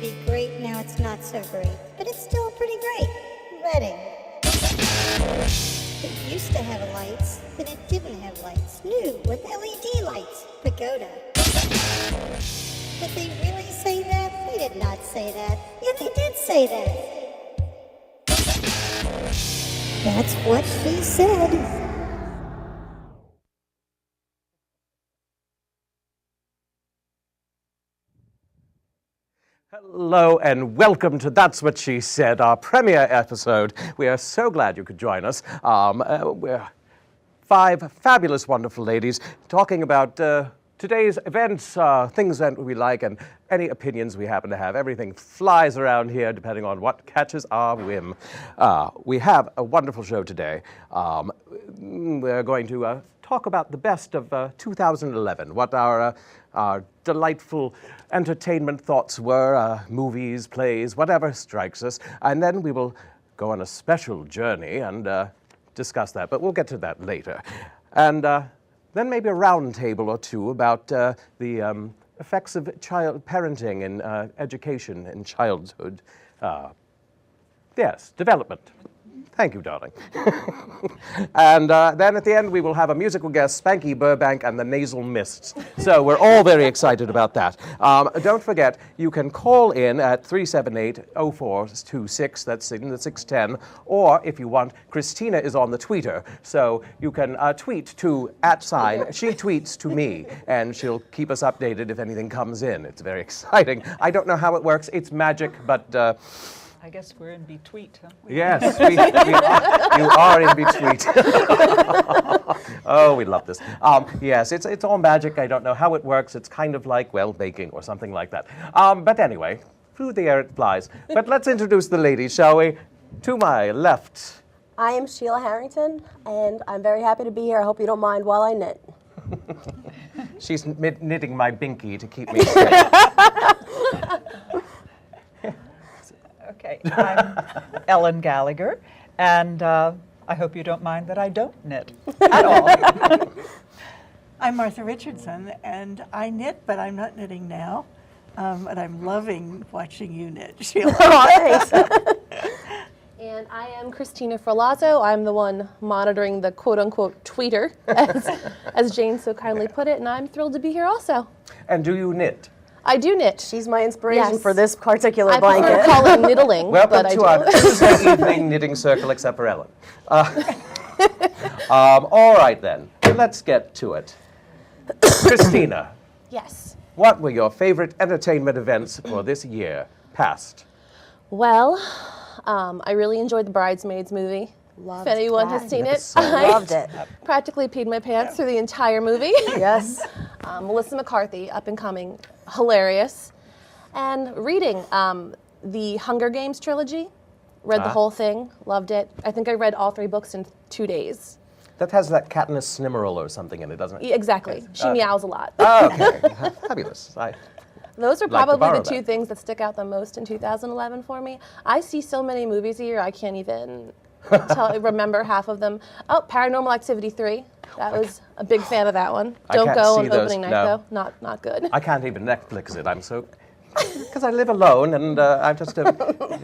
be great, now it's not so great. But it's still pretty great. Reading. It used to have lights, then it didn't have lights. New, with LED lights. Pagoda. Did they really say that? They did not say that. Yeah, they did say that. That's what she said. Hello and welcome to That's What She Said, our premiere episode. We are so glad you could join us. We're five fabulous, wonderful ladies talking about today's events, things that we like, and any opinions we happen to have. Everything flies around here depending on what catches our whim. We have a wonderful show today. We're going to talk about the best of 2011, what our delightful entertainment thoughts were, movies, plays, whatever strikes us, and then we will go on a special journey and discuss that, but we'll get to that later. And then maybe a round table or two about the effects of child parenting and education in childhood. Yes, development. Thank you, darling. And then at the end, we will have a musical guest, Spanky Burbank and the Nasal Mists. So we're all very excited about that. Don't forget, you can call in at 378-0426, that's in the 610, or if you want, Christina is on the Twitter, so you can tweet to @, she tweets to me, and she'll keep us updated if anything comes in. It's very exciting. I don't know how it works. It's magic, but... I guess we're in between, huh? Yes, you are in between. Oh, we love this. Yes, it's all magic. I don't know how it works. It's kind of like, well, baking or something like that. But anyway, through the air it flies. But let's introduce the ladies, shall we? To my left. I am Sheila Harrington, and I'm very happy to be here. I hope you don't mind while I knit. She's knitting my binky to keep me safe. Okay, I'm Ellen Gallagher, and I hope you don't mind that I don't knit at all. I'm Martha Richardson, and I knit, but I'm not knitting now. And I'm loving watching you knit, Sheila. Thanks. And I am Christina Ferlazzo. I'm the one monitoring the quote-unquote tweeter, as Jane so kindly put it, and I'm thrilled to be here also. And do you knit? I do knit. She's my inspiration for this particular I blanket. prefer call it niddling, Welcome but I to do. our Tuesday evening knitting circle, except for Ellen. All right, then. Let's get to it. Christina, Yes. what were your favorite entertainment events for this year past? Well, I really enjoyed the Bridesmaids movie. Loved if anyone that. has seen That's it, so I Loved it. practically peed my pants through the entire movie. Yes. Melissa McCarthy, up and coming, hilarious. And reading the Hunger Games trilogy, read the whole thing, loved it. I think I read all 3 books in 2 days. That has that Katniss Snimmerl or something in it, doesn't it? Exactly. She meows a lot. Oh, okay. Fabulous. Those are like to probably borrow the 2 that. things that stick out the most in 2011 for me. I see so many movies a year, I can't even remember half of them. Oh, Paranormal Activity 3. That was a big fan of that one. I Don't can't go see on those, opening night, no. though. Not good. I can't even Netflix it. I'm so... Because I live alone, and I'm just...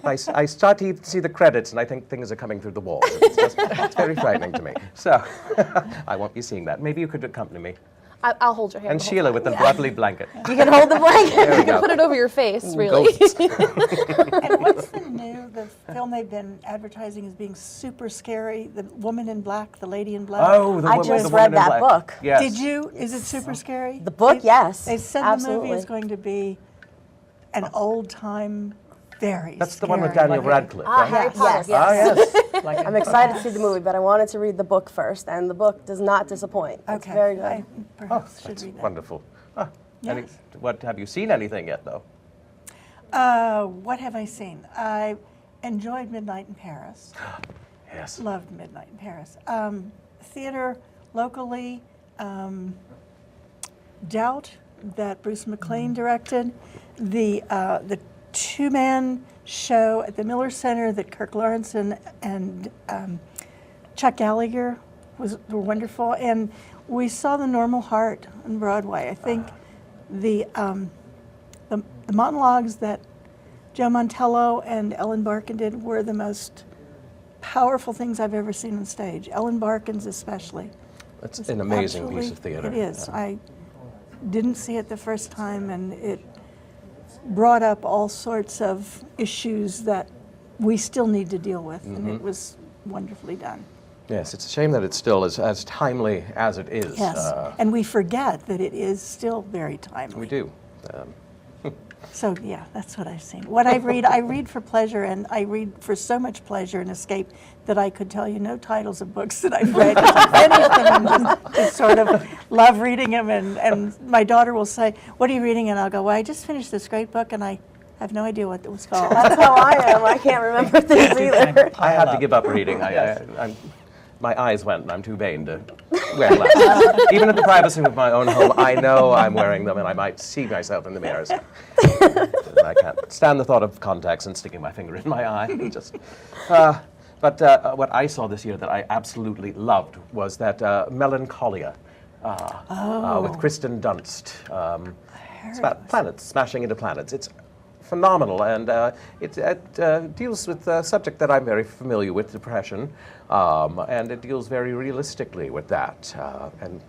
I start to see the credits, and I think things are coming through the wall. It's very frightening to me. So, I won't be seeing that. Maybe you could accompany me. I'll hold your hand. And the whole Sheila time. with the lovely blanket. You can hold the blanket. There we You can go. put it over your face, really. Ghosts. And what's the film they've been advertising as being super scary? The Woman in Black, the Lady in Black. Oh, I just read that book. Yes. Did you? Is it super scary? The book, yes. They said absolutely. the movie is going to be an old-time, very That's the one with scary. Daniel Radcliffe, Ah, right? Harry Potter. Yes. Ah, yes. I'm excited to see the movie, but I wanted to read the book first, and the book does not disappoint. It's Okay. very good. I perhaps should That's read that. wonderful. Ah, Yes. what, have you seen anything yet, though? What have I seen? I enjoyed Midnight in Paris. Yes. Loved Midnight in Paris. Theater locally, Doubt, that Bruce McLean directed. The 2-man show at the Miller Center that Kirk Lawrenson and Chuck Gallagher were wonderful. And we saw The Normal Heart on Broadway. I think the monologues that Joe Montello and Ellen Barkin did were the most powerful things I've ever seen on stage. Ellen Barkin's especially. It's an amazing piece of theater. It is. I didn't see it the first time, and it brought up all sorts of issues that we still need to deal with, and it was wonderfully done. Yes, it's a shame that it's still as timely as it is. Yes, and we forget that it is still very timely. We do. So yeah, that's what I've seen. What I read for pleasure, and I read for so much pleasure and escape that I could tell you no titles of books that I've read. Anything, and just sort of love reading them. And my daughter will say, "What are you reading?" And I'll go, "Well, I just finished this great book, and I have no idea what it was called." That's how I am. I can't remember things either. I had to give up reading. My eyes went, and I'm too vain to wear glasses. Even at the privacy of my own home, I know I'm wearing them, and I might see myself in the mirrors. I can't stand the thought of contacts and sticking my finger in my eye. But what I saw this year that I absolutely loved was that Melancholia with Kristen Dunst. It's about planets, smashing into planets. It's phenomenal, and it deals with a subject that I'm very familiar with, depression, and it deals very realistically with that. And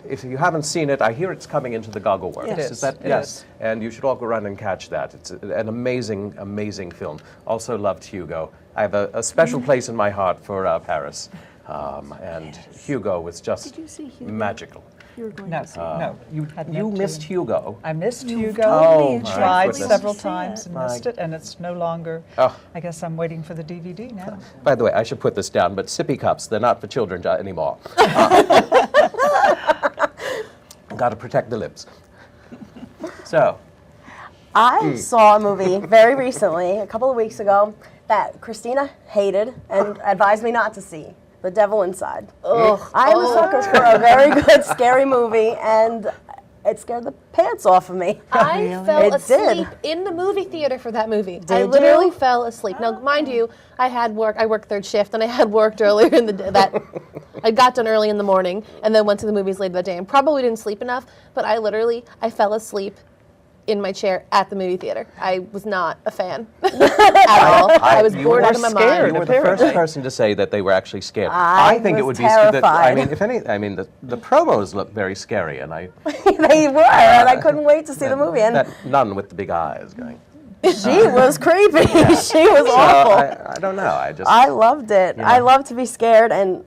if you haven't seen it, I hear it's coming into the Gallagher Works. Yes. Is that yes? And you should all go run and catch that. It's an amazing, amazing film. Also loved Hugo. I have a special place in my heart for Paris, and Hugo was just Did you see Hugo? magical. You were going No, to say. no, you had You meant to. missed Hugo. I missed Hugo. Oh, you my Tried goodness. several See times it. and My- missed it, and it's no longer. Oh. I guess I'm waiting for the DVD now. By the way, I should put this down, but sippy cups, they're not for children anymore. Got to protect the lips. So, I saw a movie very recently, a couple of weeks ago, that Christina hated and advised me not to see. The Devil Inside. Ugh. I am a sucker for a very good scary movie, and it scared the pants off of me. I fell It asleep did. in the movie theater for that movie. I Did literally you? fell asleep. Now, mind you, I worked third shift, and I had worked earlier in the day. I got done early in the morning, and then went to the movies later that day, and probably didn't sleep enough. But I fell asleep in my chair at the movie theater. I was not a fan at all. I was you bored were out of my scared. you mind. were the first person to say that they were actually scared. I think it was would be that. I terrified. mean, the promos look very scary, and They were, and I couldn't wait to see the movie. And that nun with the big eyes going. she was creepy. She was awful. I don't know. I loved it. You know. I love to be scared, and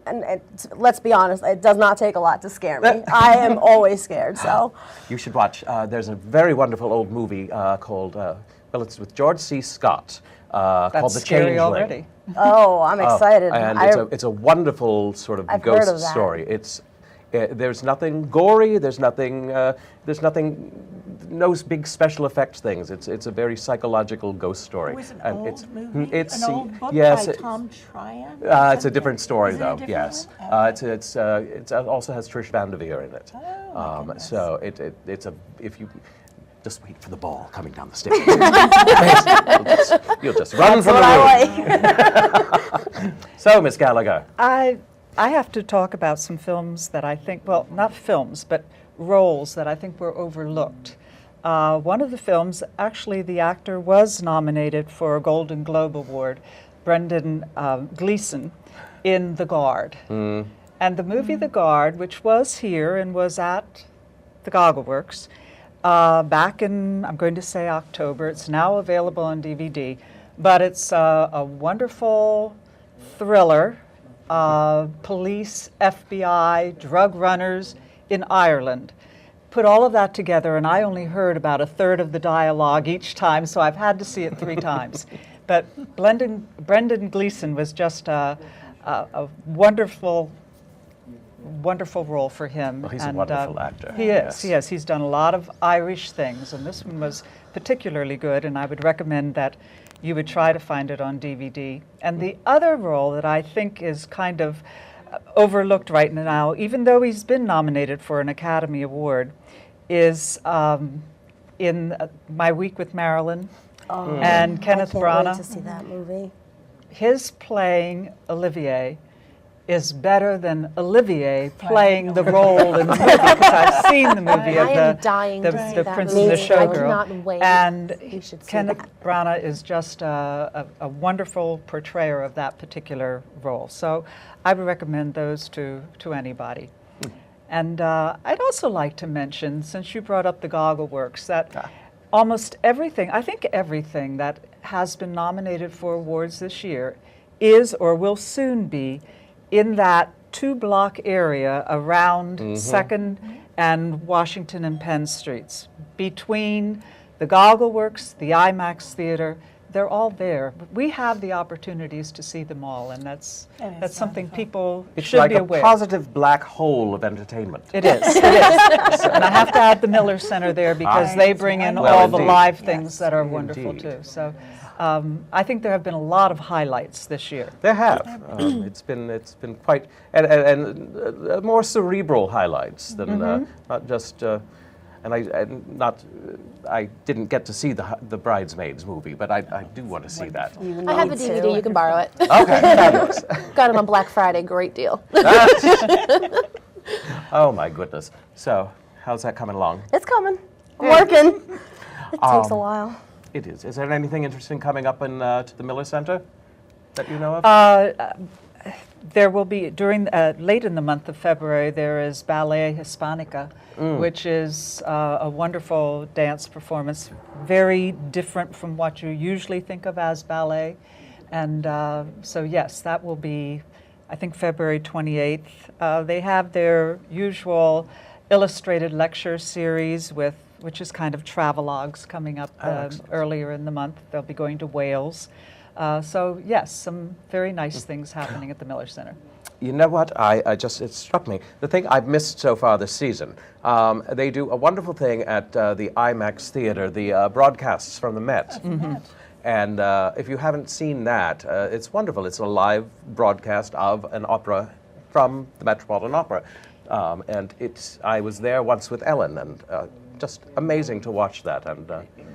let's be honest, it does not take a lot to scare me. I am always scared, so. You should watch. There's a very wonderful old movie called. Well, it's with George C. Scott. Called That's The scary Changeling. already. Oh, I'm excited. And it's a wonderful sort of I've heard ghost of that. story. There's nothing gory. There's nothing. No big special effects things. It's a very psychological ghost story. It was an And old movie, It's an old book yes. by Tom Tryon? It's a different story, Is it a though. different Yes, one? it also has Trish Van Devere in it. Oh, my goodness. So it's a if you just wait for the ball coming down the stairs. you'll just run That's from what the room. So, Miss Gallagher, I have to talk about some films that I think, well, not films, but roles that I think were overlooked. One of the films, actually, the actor was nominated for a Golden Globe Award, Brendan Gleeson, in The Guard. And the movie The Guard, which was here and was at the Gallagher Works back in, I'm going to say October. It's now available on DVD, but it's a wonderful thriller. Police, FBI, drug runners in Ireland. Put all of that together, and I only heard about a third of the dialogue each time, so I've had to see it 3 times. But Brendan Gleeson was just a wonderful role for him. Well, he's a wonderful actor. He is, yes. He's done a lot of Irish things, and this one was particularly good, and I would recommend that you would try to find it on DVD. And the other role that I think is kind of overlooked right now, even though he's been nominated for an Academy Award, is in My Week with Marilyn and Kenneth I can't wait Branagh. to see that movie. His playing Olivier is better than Olivier playing the role in the movie, because I've seen the movie of I am dying the, to see the that Prince movie. and the I Showgirl. cannot wait. And You should see Kenneth that. Branagh is just a wonderful portrayer of that particular role. So I would recommend those to anybody. And I'd also like to mention, since you brought up the Goggle Works, that almost everything, I think everything that has been nominated for awards this year is or will soon be in that 2-block area around 2nd and Washington and Penn Streets. Between the Goggle Works, the IMAX Theater, they're all there. We have the opportunities to see them all, and that's something people It's should like be a aware. positive black hole of entertainment. It is. It is. And I have to add the Miller Center there because they bring in Well, all the indeed. live things that are wonderful Indeed. too. So I think there have been a lot of highlights this year. There have. It's been quite and more cerebral highlights than not just. I didn't get to see the Bridesmaids movie, but I do want to see that. I have a DVD. You can borrow it. Okay, fabulous. Got it on Black Friday. Great deal. Oh my goodness. So, how's that coming along? It's coming. I'm working. It takes a while. It is. Is there anything interesting coming up in to the Miller Center that you know of? There will be, during late in the month of February, there is Ballet Hispanica, which is a wonderful dance performance, very different from what you usually think of as ballet. And so yes, that will be, I think, February 28th. They have their usual illustrated lecture series which is kind of travelogues coming up earlier in the month. They'll be going to Wales. So yes, some very nice things happening at the Miller Center. You know what? It struck me. The thing I've missed so far this season, they do a wonderful thing at the IMAX Theater, the broadcasts from the Met. And if you haven't seen that, it's wonderful. It's a live broadcast of an opera from the Metropolitan Opera. And I was there once with Ellen, and just amazing to watch that. And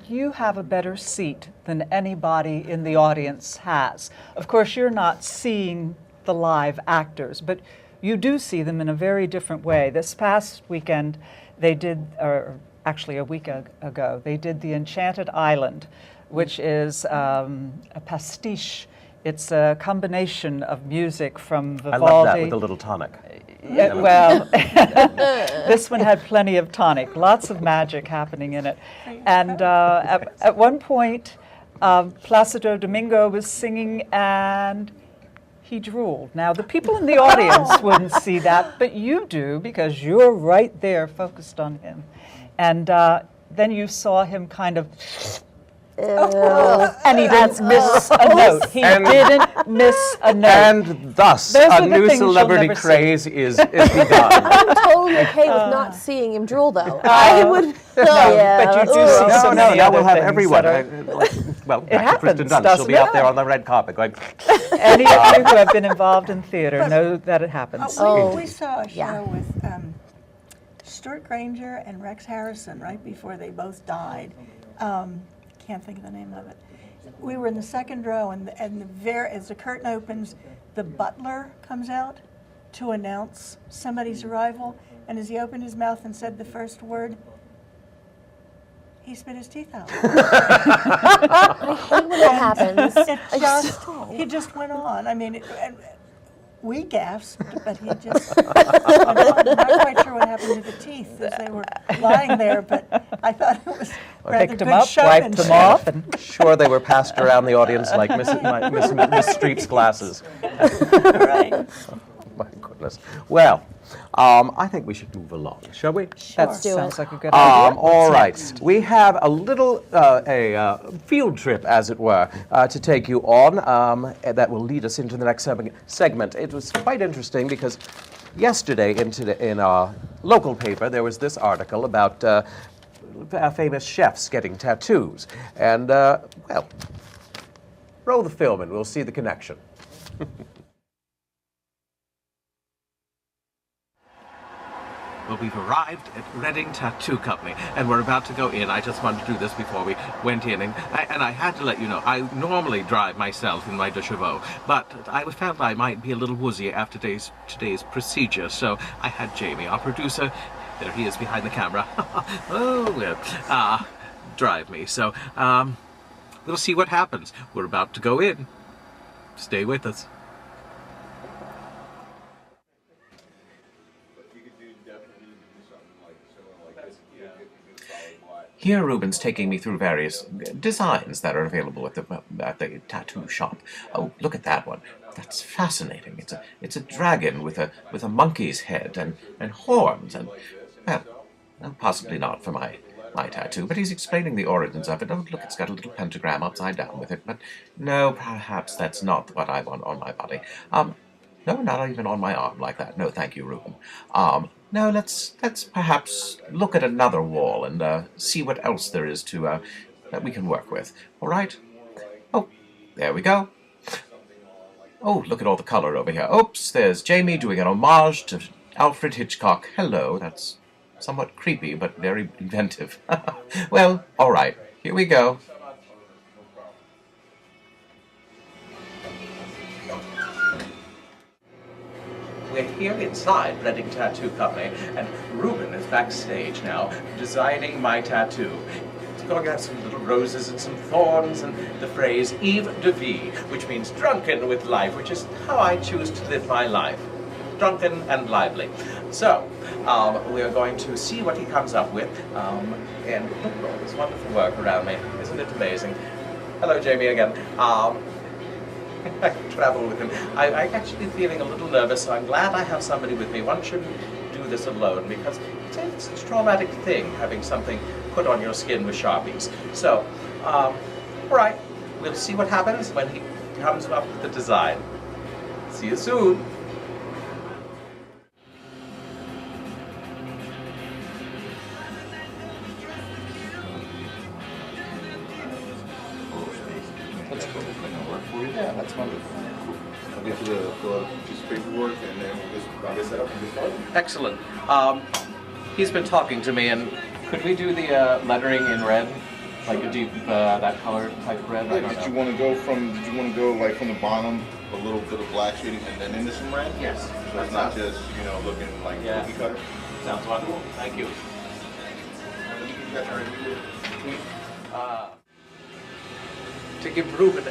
You have a better seat than anybody in the audience has. Of course, you're not seeing the live actors, but you do see them in a very different way. This past weekend, they did, or actually a week ago, they did The Enchanted Island, which is a pastiche. It's a combination of music from Vivaldi. I love that with a little tonic. Yeah, well, this one had plenty of tonic, lots of magic happening in it. And at one point, Placido Domingo was singing and he drooled. Now, the people in the audience wouldn't see that, but you do because you're right there focused on him. And then you saw him kind of... and he didn't miss a note. He didn't miss a note. And thus, Those a are the new things you'll celebrity never see. craze is begun. I'm totally okay with not seeing him drool, thow. I would. But you do see so No, many now other we'll have things everyone. that are- Well, back to happens, Kristen Dunst. She'll doesn't be it? up there on the red carpet going, Any of you who have been involved in theater know that it happens. We saw a show with Stuart Granger and Rex Harrison right before they both died. Can't think of the name of it. We were in the second row, and as the curtain opens, the butler comes out to announce somebody's arrival, and as he opened his mouth and said the first word, he spit his teeth out. I hate when that happens. He just went on. I mean, we gasped, but he just went on. I'm not quite sure what happened to the teeth as they were lying there, but I thought it was rather Picked good them up, wiped them showmanship. off, and sure they were passed around the audience like Miss Streep's glasses. Right. My goodness. Well, I think we should move along, shall we? that do sounds it. like a good idea. All right. We have a little field trip, as it were, to take you on that will lead us into the next segment. It was quite interesting because yesterday in our local paper there was this article about famous chefs getting tattoos. And, well, roll the film and we'll see the connection. Well, we've arrived at Reading Tattoo Company, and we're about to go in. I just wanted to do this before we went in, and I had to let you know, I normally drive myself in my de chevaux, but I felt I might be a little woozy after today's procedure, so I had Jamie, our producer, there he is behind the camera, drive me. So, we'll see what happens. We're about to go in. Stay with us. Here, Ruben's taking me through various designs that are available at the tattoo shop. Oh, look at that one. That's fascinating. It's a dragon with a monkey's head and horns and, well, possibly not for my tattoo, but he's explaining the origins of it. Oh, look, it's got a little pentagram upside down with it, but no, perhaps that's not what I want on my body. No, not even on my arm like that. No, thank you, Ruben. No, let's perhaps look at another wall and see what else there is to that we can work with. All right? Oh, there we go. Oh, look at all the color over here. Oops, there's Jamie doing an homage to Alfred Hitchcock. Hello, that's somewhat creepy, but very inventive. Well, all right, here we go. We're here inside Reading Tattoo Company, and Ruben is backstage now, designing my tattoo. It's going to have some little roses and some thorns, and the phrase Eve de Vie, which means drunken with life, which is how I choose to live my life. Drunken and lively. So, we are going to see what he comes up with, and look at all this wonderful work around me. Isn't it amazing? Hello, Jamie, again. I can travel with him. I'm actually feeling a little nervous, so I'm glad I have somebody with me. One shouldn't do this alone, because it's a traumatic thing, having something put on your skin with Sharpies. So, all right, we'll see what happens when he comes up with the design. See you soon. That's cool. Yeah, that's wonderful. I'll get you the piece of paperwork, and then I'll get set up and get started. Excellent. He's been talking to me, and could we do the lettering in red, like a deep that color type red? Yeah, did you want to go like from the bottom, a little bit of black shading, and then into some red? Yes. So it's not just looking like cookie cutter. Sounds wonderful. Thank you. To give Ruben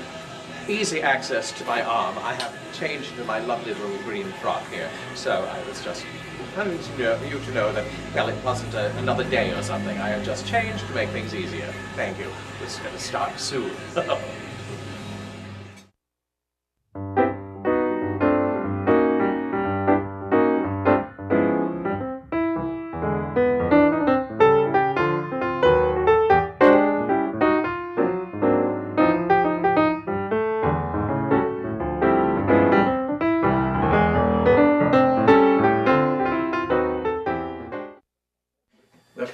easy access to my arm, I have changed into my lovely little green frock here. So I was just wanting you to know that, well, it wasn't another day or something. I have just changed to make things easier. Thank you. It's going to start soon.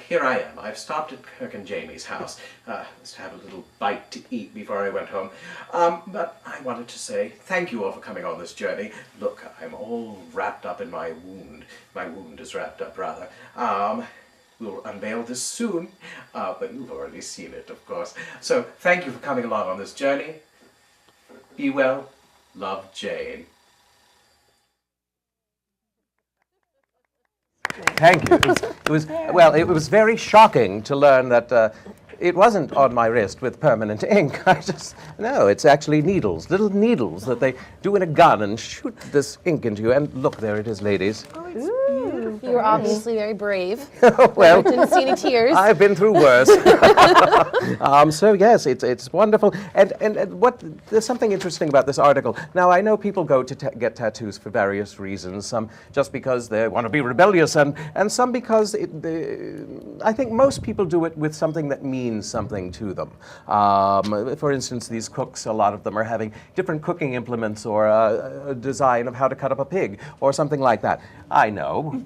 Here I am. I've stopped at Kirk and Jamie's house just to have a little bite to eat before I went home. But I wanted to say thank you all for coming on this journey. Look, I'm all wrapped up in my wound. My wound is wrapped up, rather. We'll unveil this soon, but you've already seen it, of course. So thank you for coming along on this journey. Be well. Love, Jane. Thank you. It was very shocking to learn that it wasn't on my wrist with permanent ink. No, it's actually needles, little needles that they do in a gun and shoot this ink into you. And look, there it is, ladies. You were obviously very brave. Well, Didn't see any tears. I've been through worse. So yes, it's wonderful. And there's something interesting about this article. Now, I know people go to get tattoos for various reasons. Some just because they want to be rebellious, and some because I think most people do it with something that means something to them. For instance, these cooks, a lot of them are having different cooking implements or a design of how to cut up a pig or something like that. I know.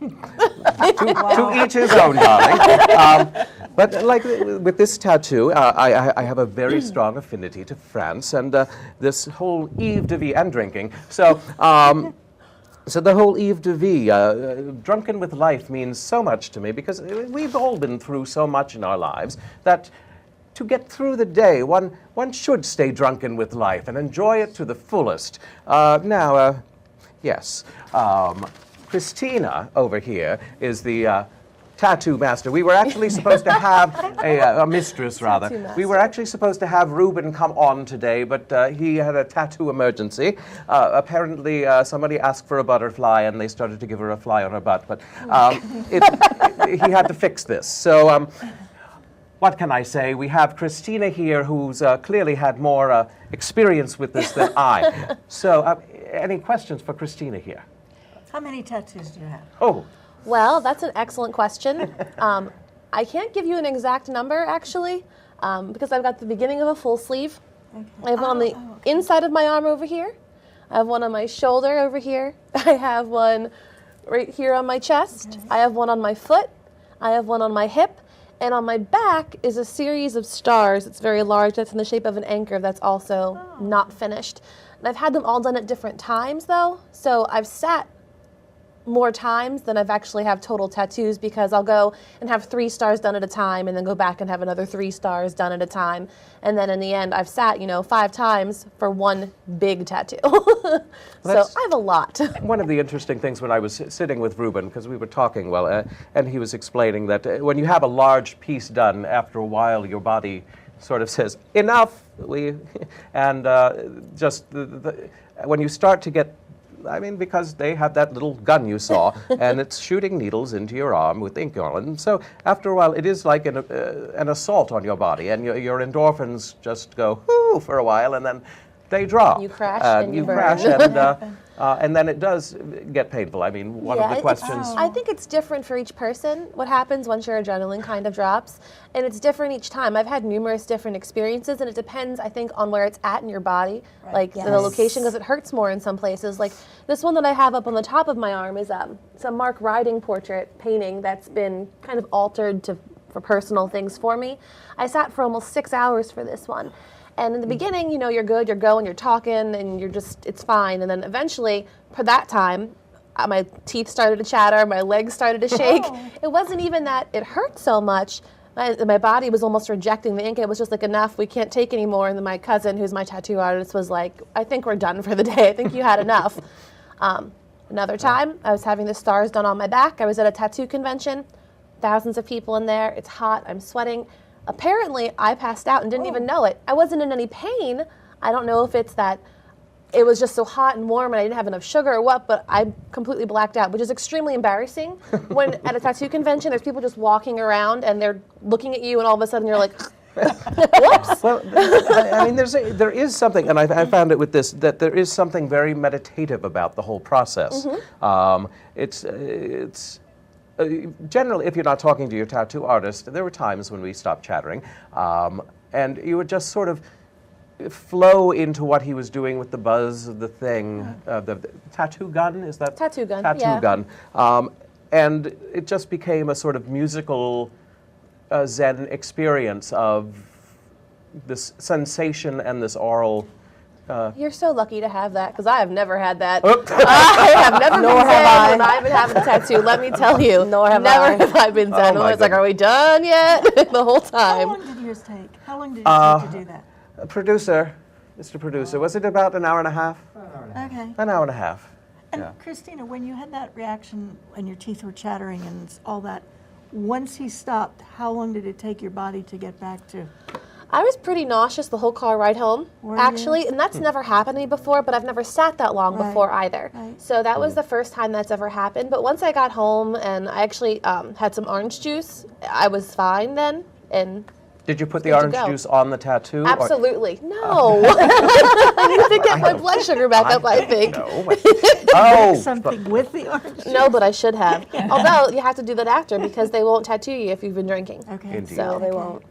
To each his own, darling. But like with this tattoo, I have a very strong affinity to France and this whole Eve de Vie and drinking. So So the whole Eve de Vie, drunken with life, means so much to me because we've all been through so much in our lives that to get through the day, one should stay drunken with life and enjoy it to the fullest. Yes, Christina over here is the tattoo master. We were actually supposed to have a mistress, rather. We were actually supposed to have Ruben come on today, but he had a tattoo emergency. Apparently, somebody asked for a butterfly, and they started to give her a fly on her butt. But he had to fix this. So, what can I say? We have Christina here, who's clearly had more experience with this than I. So, any questions for Christina here? How many tattoos do you have? Oh. Well, that's an excellent question. I can't give you an exact number, actually, because I've got the beginning of a full sleeve. Okay. I have one on the inside of my arm over here. I have one on my shoulder over here. I have one right here on my chest. Okay. I have one on my foot. I have one on my hip. And on my back is a series of stars. It's very large. That's in the shape of an anchor that's also not finished. And I've had them all done at different times, though. So I've sat more times than I've actually have total tattoos because I'll go and have 3 stars done at a time and then go back and have another 3 stars done at a time. And then in the end, I've sat, 5 times for one big tattoo. So I have a lot. One of the interesting things when I was sitting with Ruben, because we were talking, and he was explaining that when you have a large piece done, after a while your body sort of says, enough, and when you start to get, because they have that little gun you saw, and it's shooting needles into your arm with ink on it. So after a while, it is like an assault on your body, and your endorphins just go whoo for a while, and then they drop. You crash and you burn. Crash, and then it does get painful. One of the questions. I think it's different for each person, what happens once your adrenaline kind of drops. And it's different each time. I've had numerous different experiences, and it depends, I think, on where it's at in your body, the location, because it hurts more in some places. Like this one that I have up on the top of my arm is it's a Mark Riding portrait painting that's been kind of altered for personal things for me. I sat for almost 6 hours for this one. And in the beginning, you're good, you're going, you're talking, and it's fine. And then eventually, for that time, my teeth started to chatter, my legs started to shake. Oh. It wasn't even that it hurt so much. My body was almost rejecting the ink. It was just like, enough, we can't take anymore. And then my cousin, who's my tattoo artist, was like, I think we're done for the day. I think you had enough. Another time, I was having the stars done on my back. I was at a tattoo convention, thousands of people in there. It's hot, I'm sweating. Apparently, I passed out and didn't even know it. I wasn't in any pain. I don't know if it's that it was just so hot and warm and I didn't have enough sugar or what, but I completely blacked out, which is extremely embarrassing. When at a tattoo convention, there's people just walking around and they're looking at you and all of a sudden you're like, whoops. Well, there is something, and I found it with this, that there is something very meditative about the whole process. Mm-hmm. It's generally, if you're not talking to your tattoo artist, there were times when we stopped chattering, and you would just sort of flow into what he was doing with the buzz of the thing, the tattoo gun, is that? Tattoo gun, Tattoo gun. And it just became a sort of musical Zen experience of this sensation and this oral. You're so lucky to have that, because I have never had that. I have never been zen when I've been having a tattoo, let me tell you. Nor have never have I been zen. It's like, are we done yet? The whole time. How long did yours take? How long did it take to do that? Mr. Producer, was it about an hour and a half? Okay. An hour and a half. And yeah. Christina, when you had that reaction and your teeth were chattering and all that, once he stopped, how long did it take your body to get back to? I was pretty nauseous the whole car ride home, actually, and that's never happened to me before, but I've never sat that long before either. Right. So that was the first time that's ever happened. But once I got home and I actually had some orange juice, I was fine then. And did you put the orange juice on the tattoo? Absolutely. No. I need to get my blood sugar back up, I think. No. Something with the orange juice? No, but I should have. Although, you have to do that after because they won't tattoo you if you've been drinking. Okay. Indeed. So they won't.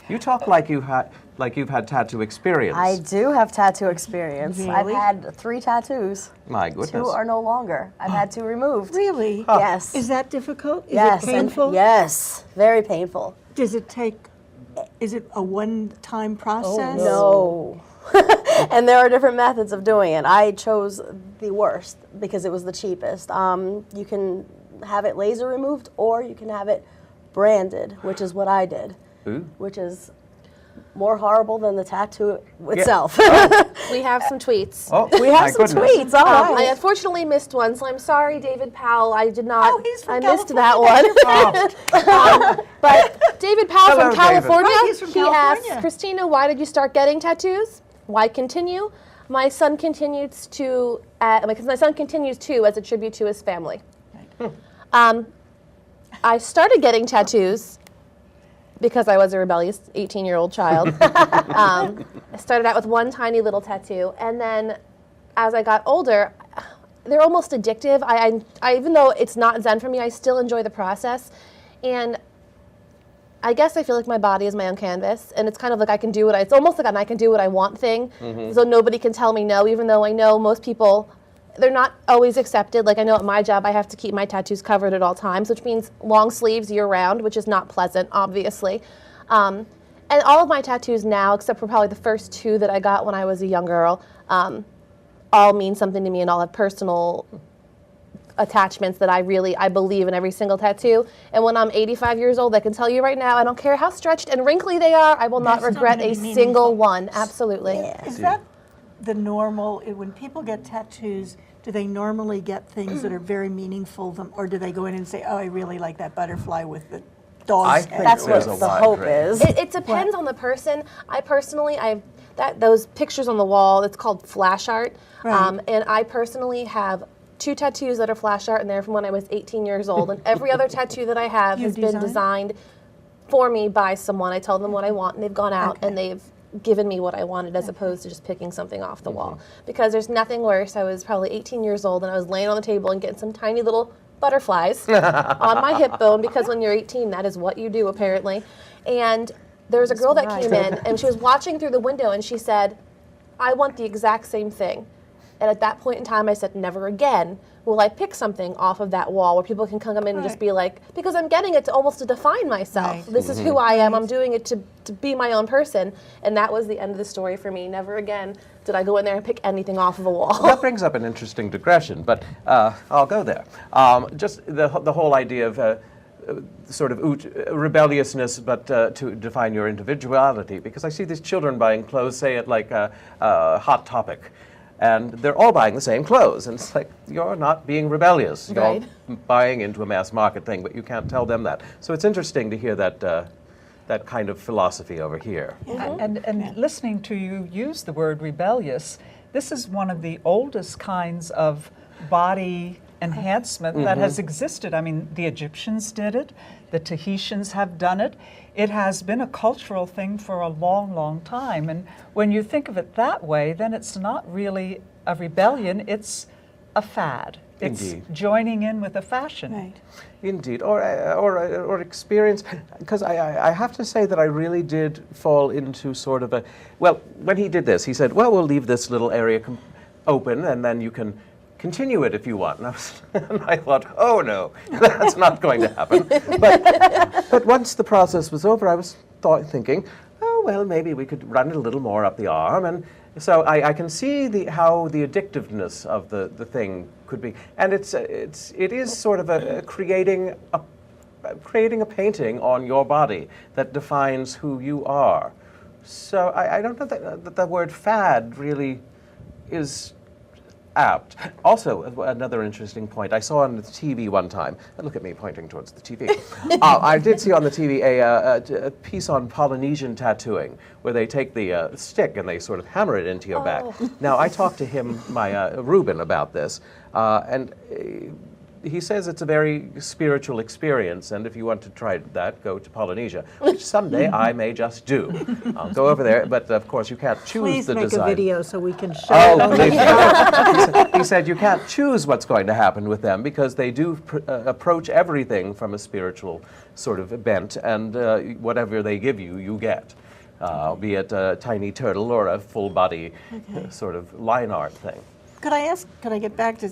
You talk like you've had tattaoo experience. I do have tattoo experience. Really? I've had 3 tattoos. My goodness. 2 are no longer. I've had 2 removed. Really? Yes. Is that difficult? Is Yes. it painful? Yes. Very painful. Does it take, is it a one-time process? No. And there are different methods of doing it. I chose the worst because it was the cheapest. You can have it laser removed, or you can have it branded, which is what I did, which is more horrible than the tattoo itself. We have some tweets. Oh, We have my some goodness. tweets. All right. I unfortunately missed one, so I'm sorry, David Powell. I did not. Oh, he's from I missed that one. But David Powell Hello, from California. Right, he's from he California. asks, Christina, why did you start getting tattoos? Why continue? My son continues to, because my son continues to as a tribute to his family. I started getting tattoos because I was a rebellious 18-year-old child. I started out with one tiny little tattoo, and then as I got older, they're almost addictive. I even though it's not Zen for me, I still enjoy the process. And I guess I feel like my body is my own canvas, and it's kind of like it's almost like an I can do what I want thing, so nobody can tell me no, even though I know most people, they're not always accepted. Like I know at my job I have to keep my tattoos covered at all times, which means long sleeves year round, which is not pleasant, obviously. And all of my tattoos now, except for probably the first two that I got when I was a young girl, all mean something to me and all have personal attachments that I believe in every single tattoo. And when I'm 85 years old, I can tell you right now, I don't care how stretched and wrinkly they are, I will not They're still regret gonna a be meaningful. single one. Absolutely. Is that the normal, when people get tattoos, do they normally get things that are very meaningful, or do they go in and say, oh, I really like that butterfly with the dog's I head? think That's there's what a the wide hope range. is. It depends on the person. I personally, those pictures on the wall, it's called flash art. Right. And I personally have 2 tattoos that are flash art, and they're from when I was 18 years old. And every other tattoo that I have You has been designed for me by someone. I tell them what I want, and they've gone out and they've given me what I wanted, as opposed to just picking something off the wall. Because there's nothing worse. I was probably 18 years old, and I was laying on the table and getting some tiny little butterflies on my hip bone, because when you're 18, that is what you do, apparently. And there was a girl that came in, and she was watching through the window, and she said, I want the exact same thing. And at that point in time, I said, never again will I pick something off of that wall where people can come in and just be like, because I'm getting it almost to define myself. Right. This is who I am. I'm doing it to be my own person. And that was the end of the story for me. Never again did I go in there and pick anything off of a wall. That brings up an interesting digression, but I'll go there. Just the whole idea of sort of rebelliousness, but to define your individuality, because I see these children buying clothes, say at like a Hot Topic, and they're all buying the same clothes, and it's like, you're not being rebellious. You're Right. buying into a mass market thing, but you can't tell them that. So it's interesting to hear that that kind of philosophy over here. And listening to you use the word rebellious, this is one of the oldest kinds of body enhancement that has existed. I mean, the Egyptians did it, the Tahitians have done it. It has been a cultural thing for a long, long time. And when you think of it that way, then it's not really a rebellion, it's a fad. It's Indeed. joining in with a fashion. Right. Indeed, or experience, because I have to say that I really did fall into sort of a, well, when he did this, he said, well, we'll leave this little area open, and then you can continue it if you want. And I thought, oh no, that's not going to happen. But once the process was over, I was thinking, oh well, maybe we could run it a little more up the arm, and so I can see how the addictiveness of the thing could be, and it is sort of creating a painting on your body that defines who you are. So I don't know that the word fad really is apt. Also, another interesting point, I saw on the TV one time, look at me pointing towards the TV, I did see on the TV a piece on Polynesian tattooing, where they take the stick and they sort of hammer it into your back. Now, I talked to Ruben about this, and he says it's a very spiritual experience, and if you want to try that, go to Polynesia, which someday I may just do. I'll go over there, but of course you can't choose Please the make design. a video so we can show Oh, it. believe me. He said you can't choose what's going to happen with them, because they do approach everything from a spiritual sort of bent, and whatever they give you, you get. Be it a tiny turtle or a full body sort of line art thing. Could I get back to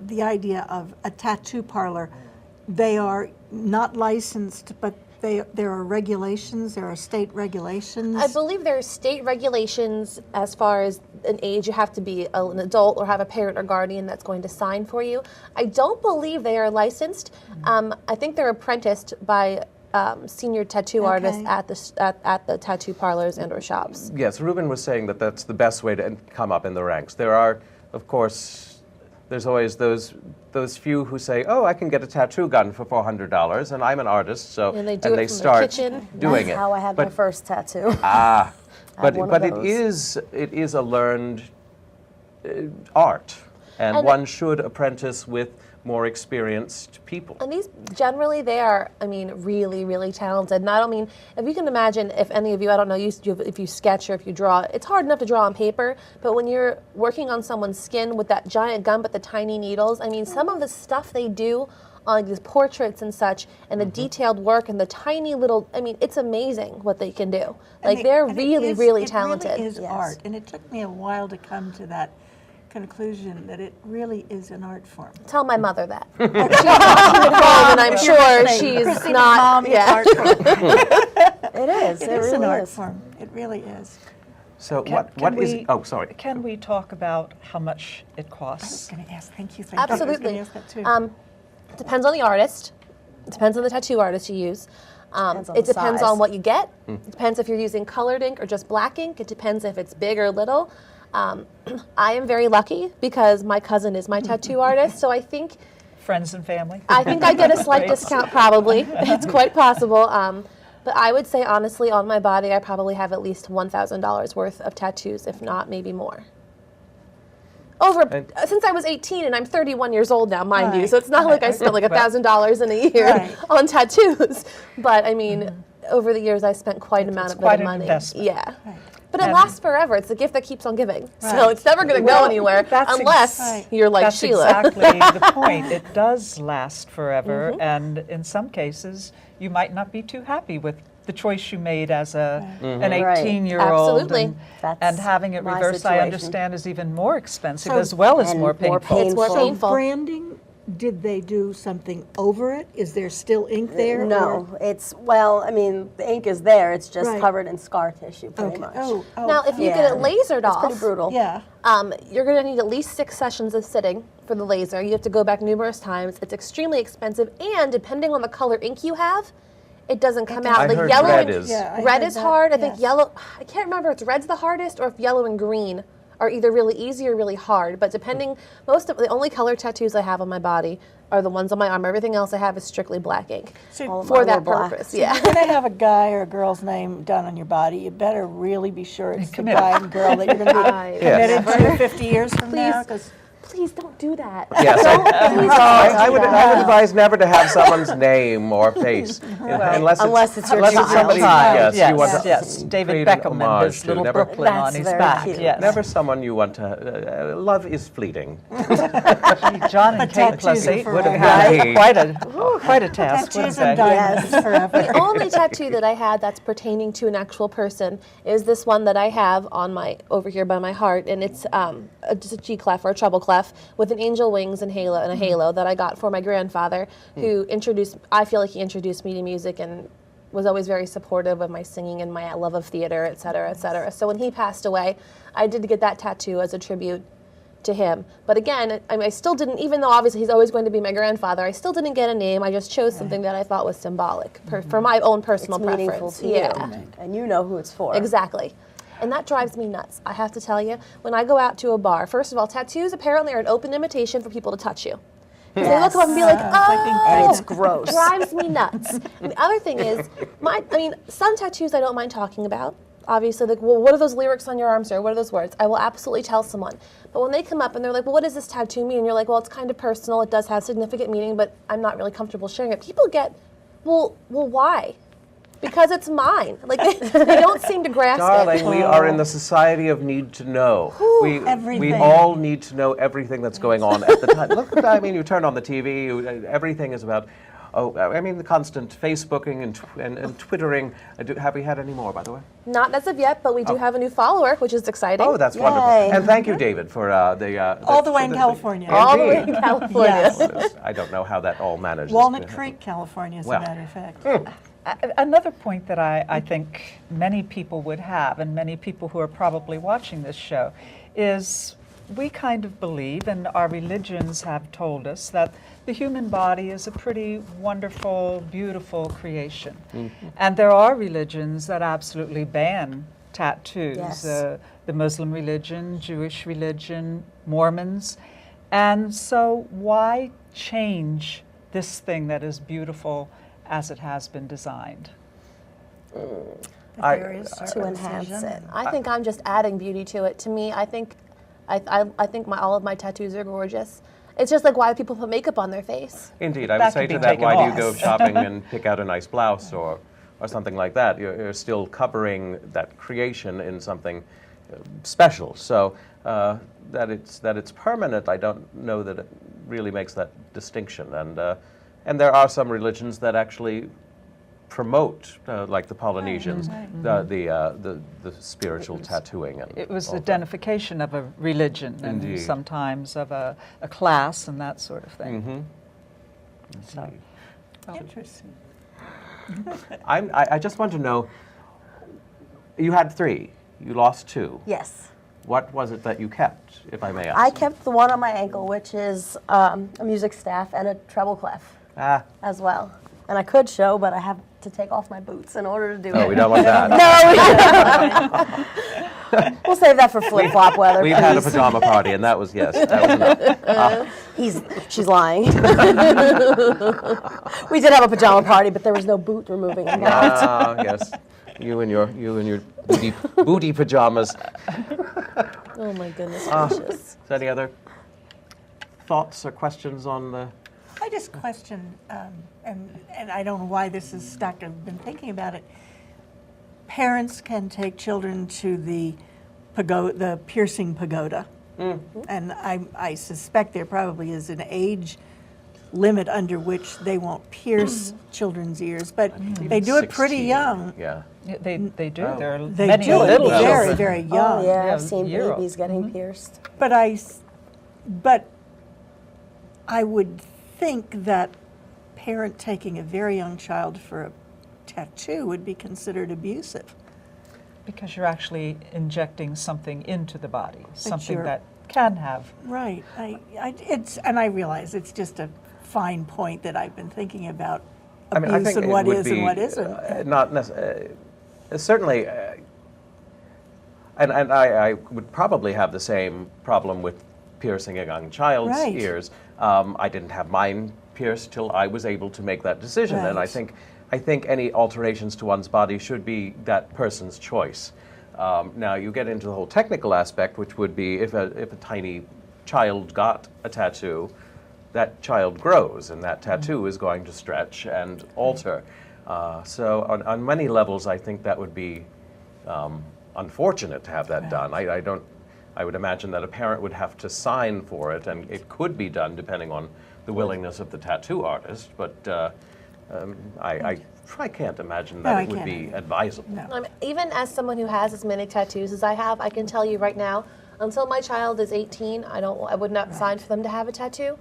the idea of a tattoo parlor? They are not licensed, but there are regulations, there are state regulations. I believe there are state regulations as far as an age. You have to be an adult or have a parent or guardian that's going to sign for you. I don't believe they are licensed. I think they're apprenticed by senior tattoo artists at the tattoo parlors and or shops. Yes, Ruben was saying that that's the best way to come up in the ranks. There are, of course, there's always those few who say, "Oh, I can get a tattoo gun for $400, and I'm an artist," so And they do it from their start kitchen. doing That's it. how I had my first tattoo. But one of but it those. is a learned art, and one should apprentice with more experienced people. And these, generally, they are, I mean, really, really talented. And I don't mean, if you can imagine, if any of you, I don't know, if you sketch or if you draw, it's hard enough to draw on paper, but when you're working on someone's skin with that giant gun but the tiny needles, I mean, some of the stuff they do on like, these portraits and such, and the detailed work and the tiny little, I mean, it's amazing what they can do. Like, they're really, really talented. It really is art, and it took me a while to come to that conclusion that it really is an art form. Tell my mother that. She's watching at home, and I'm sure she's not. Yeah. It is. It It is an really art is. form. It really is. So Can what is? we- Oh, sorry. Can we talk about how much it I was costs? going to ask. Thank you. Absolutely. I was going to ask that too. It depends on the artist. It depends on the tattoo artist you use. Depends on It the depends size. on what you get. It depends if you're using colored ink or just black ink. It depends if it's big or little. I am very lucky because my cousin is my tattoo artist, so I think Friends and family? I get a slight discount probably. It's quite possible. But I would say honestly, on my body, I probably have at least $1,000 worth of tattoos, if not maybe more. Since I was 18 and I'm 31 years old now, mind you, so it's not like I spent like $1,000 in a year Right. on tattoos. But I mean, over the years, I spent quite an amount of quite an money. investment. Yeah. Right. But it And- lasts forever. It's a gift that keeps on giving. So Right. it's never going to go anywhere that's unless right. you're like That's Sheila. exactly the point. It does last forever, and in some cases, you might not be too happy with the choice you made as an Right. 18-year-old. Absolutely. And, That's having it my reversed, I situation. understand, is even more expensive So- as well as And more more painful. It's more So painful. Branding, did they do something over it? Is there still ink there? No, it's, well, I mean, the ink is there. It's just Right. covered in scar tissue, pretty Okay. much. Oh, Now, if you Yeah. get it lasered It's off, pretty brutal. yeah. You're going to need at least 6 sessions of sitting for the laser. You have to go back numerous times. It's extremely expensive, and depending on the color ink you have, it doesn't come out. I Like heard yellow red and is. Yeah, I red heard is that, hard. I think yes. yellow. I can't remember if it's red's the hardest or if yellow and green are either really easy or really hard. But depending, most of the only color tattoos I have on my body are the ones on my arm. Everything else I have is strictly black ink So All of for mine that were black. purpose. So Yeah. if you're going to have a guy or a girl's name done on your body, you better really be sure it's the committed. guy and girl that you're going to I- be committed to 50 years from Please. now. 'Cause Please don't do that. Yes, Please I would advise never to have someone's name or face unless Unless it's your unless it's child. somebody. Child, Yes, you want to yes. David create an Beckham and homage his to. little Never, Brooklyn on That's his very back. cute. Yes. never someone you want to. Love is fleeting. John and Kate tattoos plus are 8 would have forever. had quite a task, tattoos wouldn't and they? diamonds forever. The only tattoo that I had that's pertaining to an actual person is this one that I have on my over here by my heart, and it's just a G clef or a treble clef with an angel wings and a halo that I got for my grandfather, who introduced. I feel like he introduced me to music and was always very supportive of my singing and my love of theater, et cetera, et cetera. So when he passed away, I did get that tattoo as a tribute to him. But again, I mean, I still didn't, even though obviously he's always going to be my grandfather, I still didn't get a name. I just chose something that I thought was symbolic for my own personal It's meaningful preference. to Yeah, you, and you know who it's for. exactly. And that drives me nuts. I have to tell you, when I go out to a bar, first of all, tattoos apparently are an open invitation for people to touch you. Because they look up and be like, And oh, it's gross. drives me nuts. And the other thing is, some tattoos I don't mind talking about. Obviously, like, well, what are those lyrics on your arm, sir? What are those words? I will absolutely tell someone. But when they come up and they're like, well, what does this tattoo mean? And you're like, well, it's kind of personal. It does have significant meaning, but I'm not really comfortable sharing it. People get, well, why? Because it's mine. Like, they don't seem to grasp Darling, it. we are in the society of need to know. We everything. all need to know everything that's going on at the time. Look, I mean, you turn on the TV, everything is about, the constant Facebooking and Twittering. Have we had any more, by the way? Not as of yet, but we do have a new follower, which is exciting. Oh, that's wonderful. And thank you, David, for All the way in California. all the way Indeed. in California. Yes. I don't know how that all manages. Walnut Creek, California, as Well. a matter of fact. Another point that I think many people would have, and many people who are probably watching this show, is we kind of believe, and our religions have told us, that the human body is a pretty wonderful, beautiful creation. And there are religions that absolutely ban tattoos. Yes. The Muslim religion, Jewish religion, Mormons. And so why change this thing that is beautiful as it has been designed? To enhance it. I think I'm just adding beauty to it. To me, I think all of my tattoos are gorgeous. It's just like why people put makeup on their face. Indeed, I That would say could be to that, taken why do you off. go shopping and pick out a nice blouse or something like that? You're still covering that creation in something special. So that it's permanent, I don't know that it really makes that distinction. And there are some religions that actually promote, like the Polynesians, the spiritual tattooing. And It was all that. identification of a religion and Indeed. sometimes of a class and that sort of thing. So, Interesting. I just want to know, you had 3, you lost 2. Yes. What was it that you kept, if I may ask? I kept the one on my ankle, which is a music staff and a treble clef as well. And I could show, but I have to take off my boots in order to do it. Oh, we don't want that. No, we'll save that for flip-flop weather. We've had a please. pajama party, and that was enough. She's lying. We did have a pajama party, but there was no boot removing involved. Ah, yes. You and your booty pajamas. Oh my goodness gracious. Is there any other thoughts or questions on the? I just question, and I don't know why this is stuck. I've been thinking about it. Parents can take children to the piercing pagoda, and I suspect there probably is an age limit under which they won't pierce children's ears, but they do it pretty 16, young. Yeah. they do. Oh. There are They many do little it very, children. very Oh, young. yeah, Yeah, I've seen year-old. babies getting pierced. But I would think that parent taking a very young child for a tattoo would be considered abusive. Because you're actually injecting something into the body, something you're- that can have. Right. And I realize it's just a fine point that I've been thinking about abuse and what is and what isn't. Not necessarily. Certainly, and I would probably have the same problem with piercing a young child's Right. ears. I didn't have mine pierced till I was able to make that decision, and I Right. think any alterations to one's body should be that person's choice. Now you get into the whole technical aspect, which would be if a tiny child got a tattoo, that child grows, and that tattoo is going to stretch and alter. So on many levels, I think that would be unfortunate to have that done. I would imagine that a parent would have to sign for it, and it could be done depending on the willingness of the tattoo artist. But I can't imagine that No, I it would can't be either. advisable. No. Even as someone who has as many tattoos as I have, I can tell you right now, until my child is 18, I would not sign for them to have a tattoo.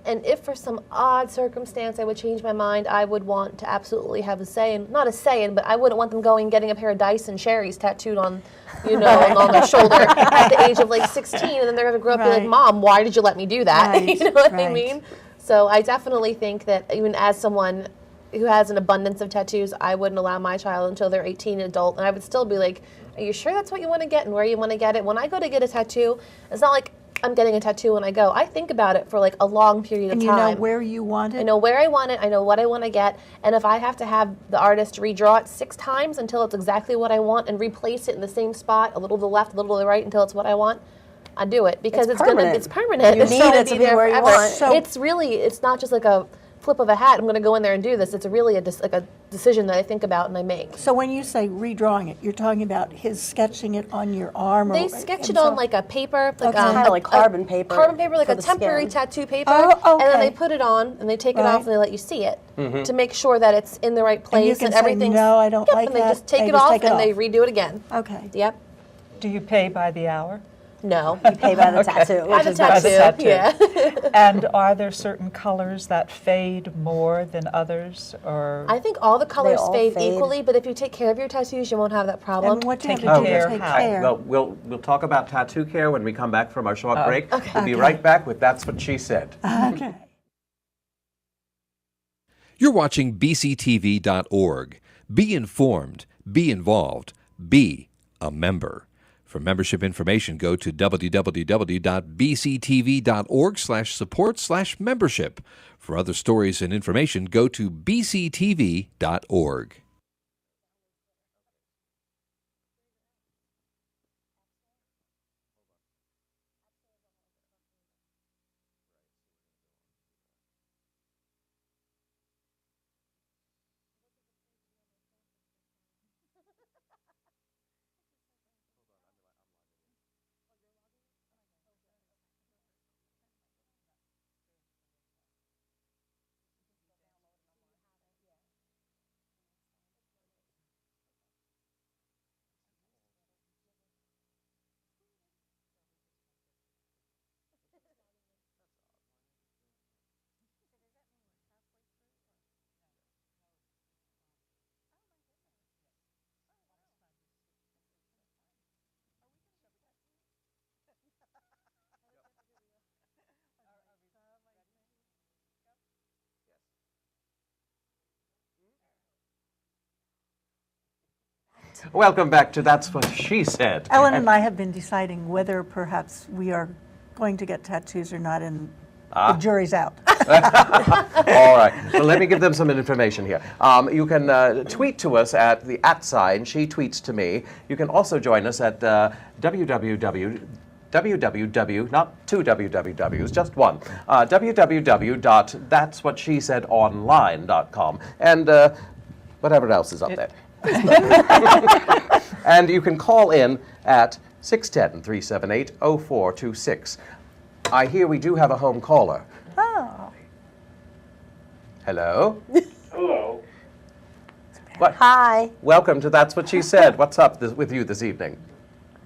And if for some odd circumstance I would change my mind, I would want to absolutely have a say, not a say in, but I wouldn't want them going and getting a pair of Dyson Sherry's tattooed on, on their shoulder at the age of like 16, and then they're going to grow up and be like, Right. Mom, why did you let me do that? Right, You know what I right. mean? So I definitely think that even as someone who has an abundance of tattoos, I wouldn't allow my child until they're 18 and adult, and I would still be like, are you sure that's what you want to get and where you want to get it? When I go to get a tattoo, it's not like I'm getting a tattoo when I go. I think about it for like a long period of And time. you know where you want it? I know where I want it, I know what I want to get, and if I have to have the artist redraw it 6 times until it's exactly what I want and replace it in the same spot, a little to the left, a little to the right until it's what I want, I do it because It's it's permanent. You It's need gonna it to be there where you forever. want. So- It's not just like a flip of a hat, I'm going to go in there and do this. It's really a decision that I think about and I make. So when you say redrawing it, you're talking about his sketching it on your arm? They or sketch it and on so- like a paper, like, Okay. Kinda like carbon paper like for a the temporary skin. tattoo paper, Oh, and then they okay. put it on and they take it Right. off and they let you see it to make sure that it's in the right And place you can say, everything's. "No, I don't like and they that." just take They it just off take it and they off. redo it again. Okay. Yep. Do you pay by the hour? No. You pay by the tattoo, By which the is tattoo, tattoo. yeah. And are there certain colors that fade more than others, or I think all the colors all fade fade. equally, but if you take care of your tattoos, you won't have that problem. And what do you have Take to do care to take how? care? Well, we'll talk about tattoo care when we come back from our short break. We'll be right back with That's What She Said. Okay. You're watching BCTV.org. Be informed, be involved, be a member. For membership information, go to www.bctv.org/support/membership. For other stories and information, go to bctv.org. Welcome back to That's What She Said. Ellen and I have been deciding whether perhaps we are going to get tattoos or not, and the jury's out. All right. Well, let me give them some information here. You can tweet to us at the @ She Tweets to Me. You can also join us at www, not two wwws, just one, www.thatswhatshesaidonline.com, and whatever else is up there. And you can call in at 610-378-0426. I hear we do have a home caller. Oh. Hello? Hello. What? Hi. Welcome to That's What She Said. What's up with you this evening?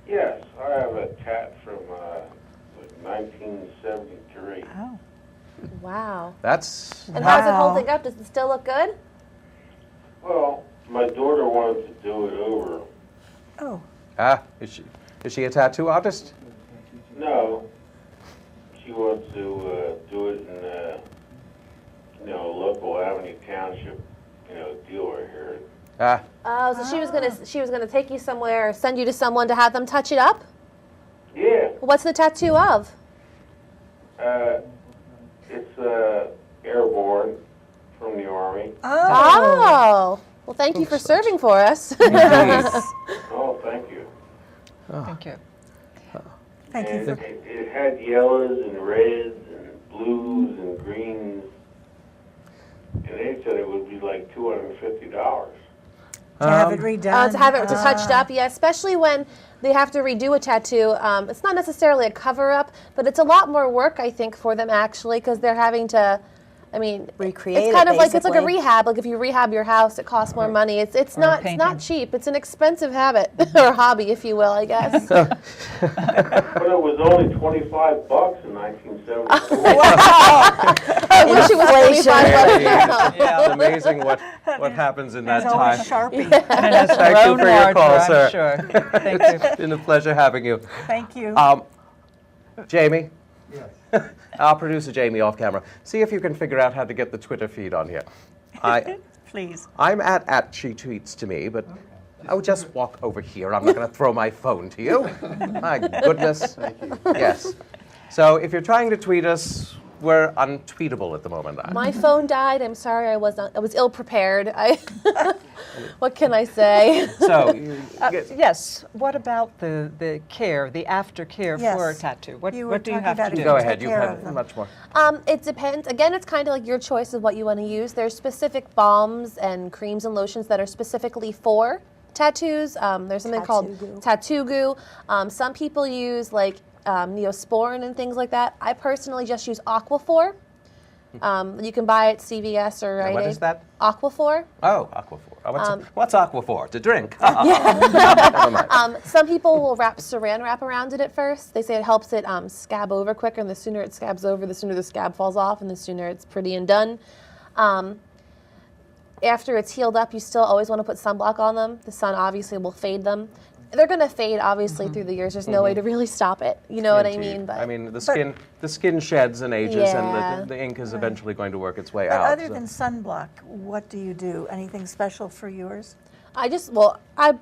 Yes, I have a tat from 1973. Oh. Wow. That's... And how's it Wow. holding up? Does it still look good? Well, my daughter wanted to do it over. Oh. Is she a tattoo artist? No, she wants to do it in local Avenue Township, dealer here. Oh, so she was gonna take you somewhere, send you to someone to have them touch it up? Yeah, What's the tattoo of? it's airborne from the Army. Oh. Well, thank you for serving for us. Oh, thank you. Thank you. Thank you And for. it had yellows and reds and blues and greens. And they said it would be like $250. To have it redone. To have it touched up, yeah, especially when they have to redo a tattoo. It's not necessarily a cover-up, but it's a lot more work, I think, for them actually, because they're having to, Recreate it's kind it, of like it's like a basically. rehab. Like if you rehab your house, it costs more money. It's not painting. cheap. It's an expensive habit or hobby, if you will, I guess. But it was only $25 in 1974. I wish it was $25 now. It's amazing what happens in that There's always time. Sharpie. And it has Thank you grown for your larger, call, I'm sir. sure. Thank you. It's been a pleasure having you. Thank you. Jamie? Yes. Our producer, Jamie, off camera. See if you can figure out how to get the Twitter feed on here. Please. I'm at She Tweets to Me, but I would just walk over here. I'm not going to throw my phone to you. My goodness. Thank you. Yes. So if you're trying to tweet us, we're untweetable at the moment. My phone died. I'm sorry, I was ill prepared. What can I say? So, Yes. What about the care, the aftercare Yes. for a tattoo? What You were do you talking have to about do? it. go Take ahead. You've care of had them. much more. It depends. Again, it's kind of like your choice of what you want to use. There's specific balms and creams and lotions that are specifically for tattoos. There's something called tattoo goo. Some people use like Neosporin and things like that. I personally just use Aquaphor. You can buy it at CVS or Rite Aid. What is that? Aquaphor. Oh, Aquaphor. What's aqua for? To drink? Never mind. Some people will wrap saran wrap around it at first. They say it helps it scab over quicker, and the sooner it scabs over, the sooner the scab falls off, and the sooner it's pretty and done. After it's healed up, you still always want to put sunblock on them. The sun obviously will fade them. They're going to fade, obviously, through the years. There's no way to really stop it. You know what I mean? But I mean, the skin sheds and ages, and the ink is eventually going to work its way out. Other than sunblock, what do you do? Anything special for yours? I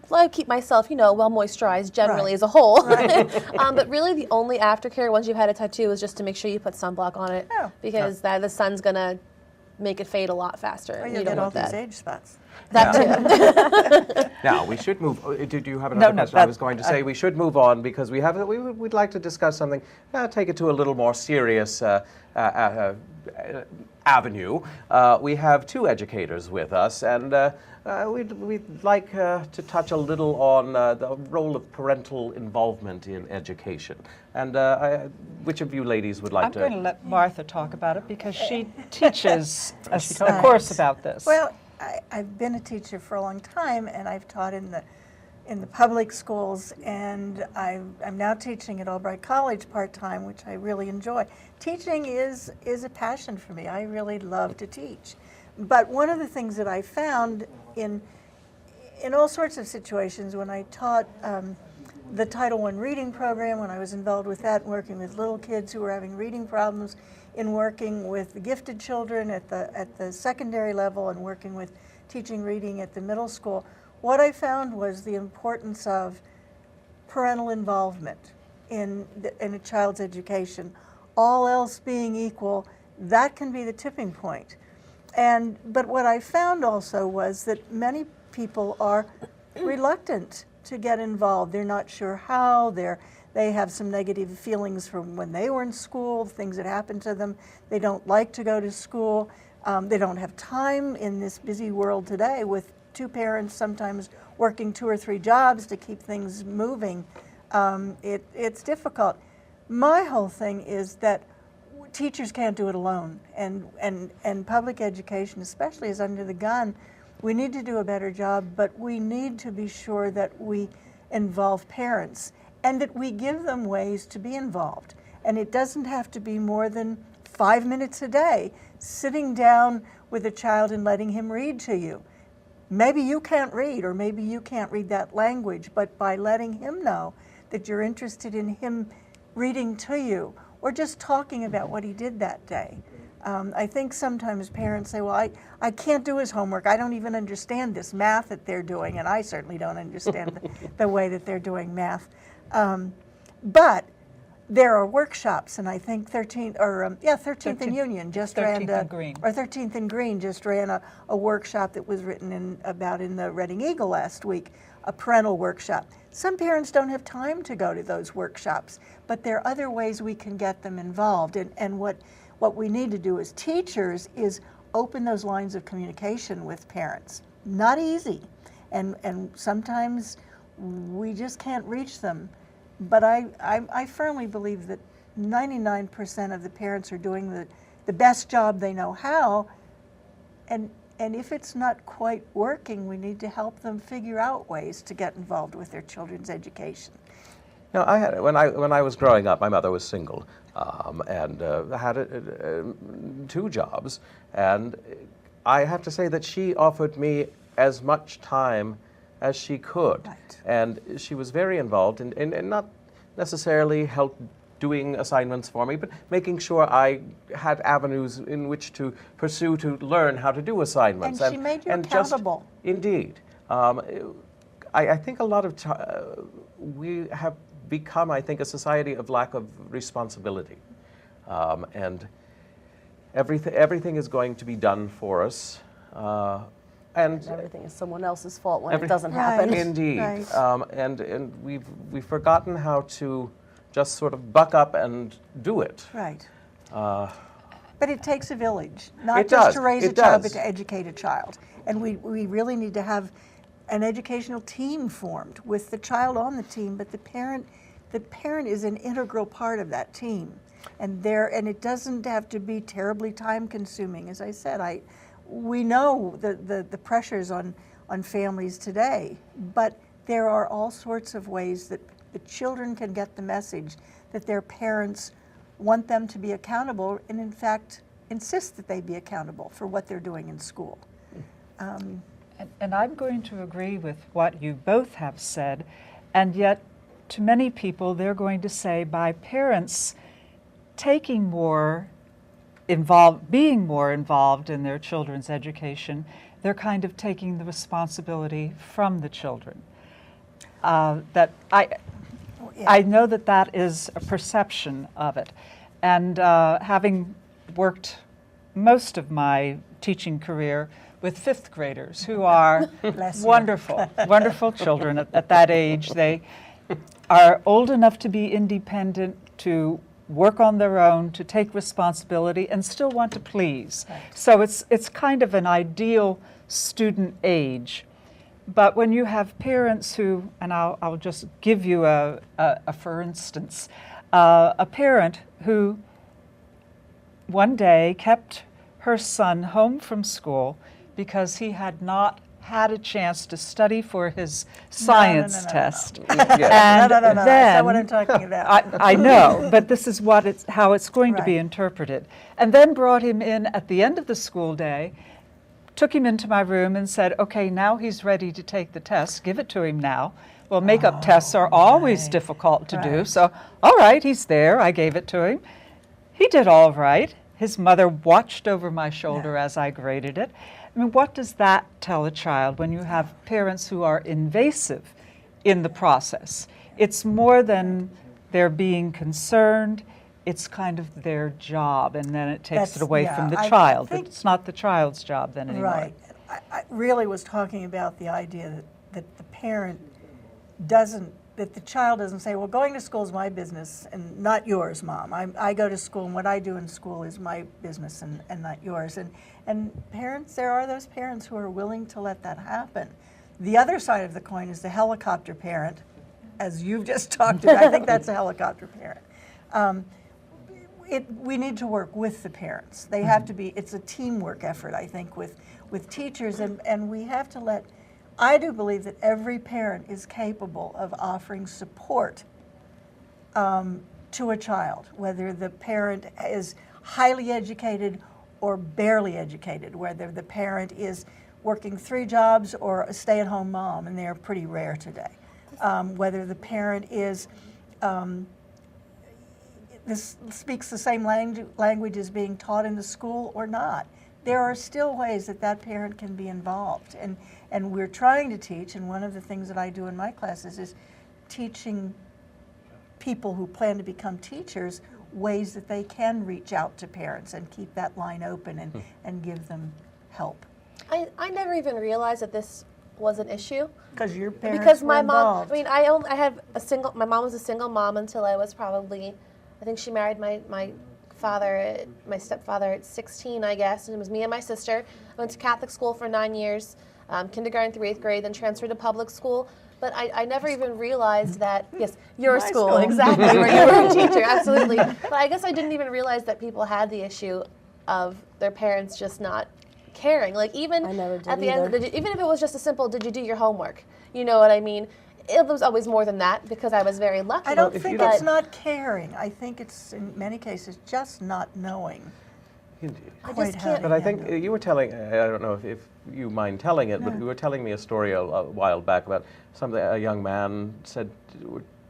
like keep myself, well moisturized generally as a whole. But really the only aftercare once you've had a tattoo is just to make sure you put sunblock on it because the sun's going to make it fade a lot faster. Or you'll get all these age spots. That too. Now, we should move. Did you have another question? I was going to say we should move on because we'd like to discuss something, take it to a little more serious avenue. We have two educators with us, and we'd like to touch a little on the role of parental involvement in education. And which of you ladies would like to? I'm going to let Martha talk about it because she teaches a course about this. Well, I've been a teacher for a long time, and I've taught in the public schools, and I'm now teaching at Albright College part-time, which I really enjoy. Teaching is a passion for me. I really love to teach. But one of the things that I found in all sorts of situations when I taught the Title I reading program, when I was involved with that, working with little kids who were having reading problems, in working with the gifted children at the secondary level and working with teaching reading at the middle school, what I found was the importance of parental involvement in a child's education. All else being equal, that can be the tipping point. But what I found also was that many people are reluctant to get involved. They're not sure how. They have some negative feelings from when they were in school, things that happened to them. They don't like to go to school. They don't have time in this busy world today with two parents sometimes working 2 or 3 jobs to keep things moving. It's difficult. My whole thing is that teachers can't do it alone, and public education especially is under the gun. We need to do a better job, but we need to be sure that we involve parents and that we give them ways to be involved. And it doesn't have to be more than 5 minutes a day, sitting down with a child and letting him read to you. Maybe you can't read, or maybe you can't read that language, but by letting him know that you're interested in him reading to you, or just talking about what he did that day. I think sometimes parents say, well, I can't do his homework. I don't even understand this math that they're doing, and I certainly don't understand the way that they're doing math. But there are workshops, and I think 13th and Union just ran, or 13th and Green just ran a workshop that was written about in the Reading Eagle last week, a parental workshop. Some parents don't have time to go to those workshops, but there are other ways we can get them involved. And what we need to do as teachers is open those lines of communication with parents. Not easy, and sometimes we just can't reach them. But I firmly believe that 99% of the parents are doing the best job they know how, and if it's not quite working, we need to help them figure out ways to get involved with their children's education. Now, when I was growing up, my mother was single and had 2 jobs, and I have to say that she offered me as much time as she could. Right. And she was very involved in not necessarily help doing assignments for me, but making sure I had avenues in which to pursue to learn how to do assignments. And she made you accountable. Indeed. I think a lot of we have become, I think, a society of lack of responsibility. And everything is going to be done for us. And everything is someone else's fault when it doesn't happen. Indeed. Right. And we've forgotten how to just sort of buck up and do it. Right. But it takes a village, not It just does. to raise It a child, does. but to educate a child. And we really need to have an educational team formed with the child on the team, but the parent is an integral part of that team. And it doesn't have to be terribly time consuming. As I said, we know the pressures on on families today. But there are all sorts of ways that the children can get the message that their parents want them to be accountable, and in fact insist that they be accountable for what they're doing in school. And I'm going to agree with what you both have said, and yet to many people they're going to say by parents taking more involved, being more involved in their children's education, they're kind of taking the responsibility from the children. I know that that is a perception of it. And having worked most of my teaching career with fifth graders who are wonderful, wonderful children at that age. They are old enough to be independent, to work on their own, to take responsibility, and still want to please. Right. So it's kind of an ideal student age. But when you have parents who, and I'll just give you a for instance, a parent who one day kept her son home from school because he had not had a chance to study for his science test. No. That's not what I'm talking about. I know, but this is how it's going to be interpreted. And then brought him in at the end of the school day, took him into my room and said, okay, now he's ready to take the test. Give it to him now. Well, makeup tests are always difficult to do. So, all right, he's there. I gave it to him. He did all right. His mother watched over my shoulder as I graded it. I mean, what does that tell a child when you have parents who are invasive in the process? It's more than they're being concerned. It's kind of their job, and then it takes it away from the child. It's not the child's job then anymore. Right. I really was talking about the idea that the parent doesn't, that the child doesn't say, well, going to school is my business and not yours, Mom. I go to school, and what I do in school is my business and not yours. And parents, there are those parents who are willing to let that happen. The other side of the coin is the helicopter parent, as you've just talked about. I think that's a helicopter parent. We need to work with the parents. They have to be, it's a teamwork effort, I think, with teachers, and we have to let, I do believe that every parent is capable of offering support to a child, whether the parent is highly educated or barely educated, whether the parent is working 3 jobs or a stay-at-home mom, and they're pretty rare today, whether the parent is speaks the same language as being taught in the school or not. There are still ways that parent can be involved, and we're trying to teach, and one of the things that I do in my classes is teaching people who plan to become teachers ways that they can reach out to parents and keep that line open and give them help. I never even realized that this was an issue. Because your parents Because were my involved. mom, I had my mom was a single mom until I was probably, I think she married my stepfather at 16, I guess, and it was me and my sister. I went to Catholic school for 9 years, kindergarten through 8th grade, then transferred to public school. But I never even realized that, yes, your school, exactly, where you were a teacher, absolutely. But I guess I didn't even realize that people had the issue of their parents just not caring. Like even at the end, even if it was just a simple, did you do your homework? You know what I mean? It was always more than that because I was very lucky. I don't think it's not caring. I think it's, in many cases, just not knowing. Indeed. But I think you were telling, I don't know if you mind telling it, but you were telling me a story a while back about something a young man said,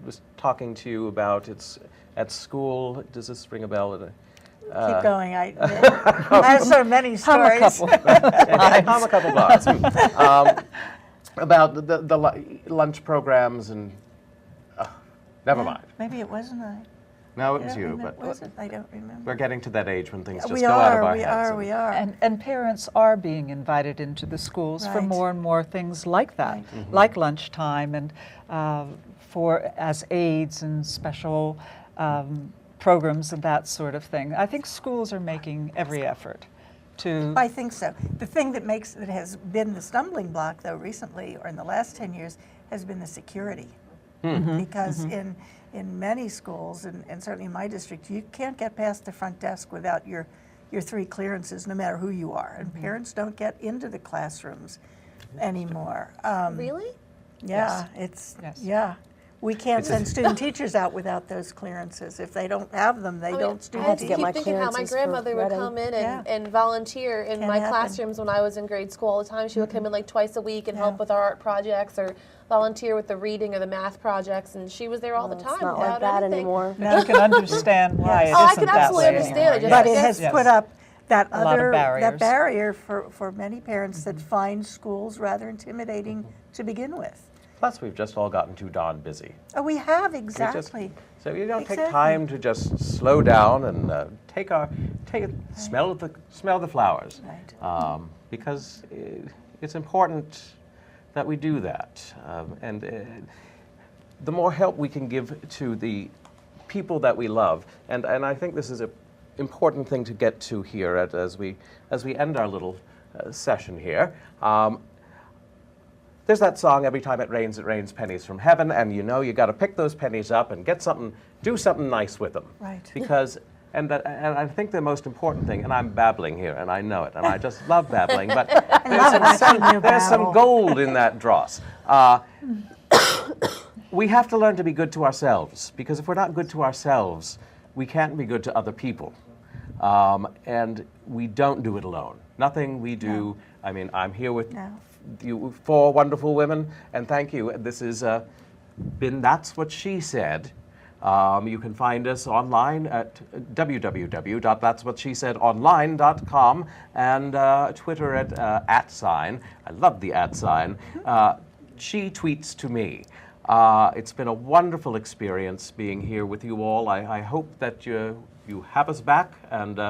was talking to you about it's at school. Does this ring a bell? Keep going. I have so many stories. Hum a couple bars. About the lunch programs and never mind. Maybe it wasn't I. No, it was you, but I don't remember. we're getting to that age when things just go out of our heads. We are. And parents are being invited into the schools for more and more things like that, like lunchtime and as aides and special programs and that sort of thing. I think schools are making every effort to... I think so. The thing that has been the stumbling block, though, recently, or in the last 10 years, has been the security. Because in many schools, and certainly in my district, you can't get past the front desk without your 3 clearances, no matter who you are. And parents don't get into the classrooms anymore. Really? Yeah, it's, Yes. yeah. We can't send student teachers out without those clearances. If they don't have them, they don't I student had to teach. get my keep thinking how my clearances for grandmother would Reading. come in Yeah. and volunteer in Can't my happen. classrooms when I was in grade school all the time. She would come in like twice a week and help Yeah. with our art projects or volunteer with the reading or the math projects, and she was there all the It's time not without like that anything. anymore. You can understand why it Yes. Oh, I isn't can that absolutely way understand it, anymore. just- But it Yes, has yes. put up that A lot of other, barriers. that barrier for many parents that find schools rather intimidating to begin with. Plus, we've just all gotten too darn busy. Oh, we have, We just- exactly. so you don't take Exactly. time to just slow down and smell the flowers, Right. because it's important that we do that, and the more help we can give to the people that we love, and I think this is an important thing to get to here as we end our little session here. There's that song, "Every time it rains pennies from heaven," and you know you got to pick those pennies up and do something nice with them. Right. Because, and I think the most important thing, and I'm babbling here, and I know it, and I just love babbling, but there's some gold in that dross. We have to learn to be good to ourselves, because if we're not good to ourselves, we can't be good to other people. And we don't do it alone. Nothing we do, I mean, I'm here with you 4 wonderful women, and thank you. This has been That's What She Said. You can find us online at www.that'swhatshesaidonline.com and Twitter at @sign. I love the @sign. She tweets to me. It's been a wonderful experience being here with you all. I hope that you have us back, and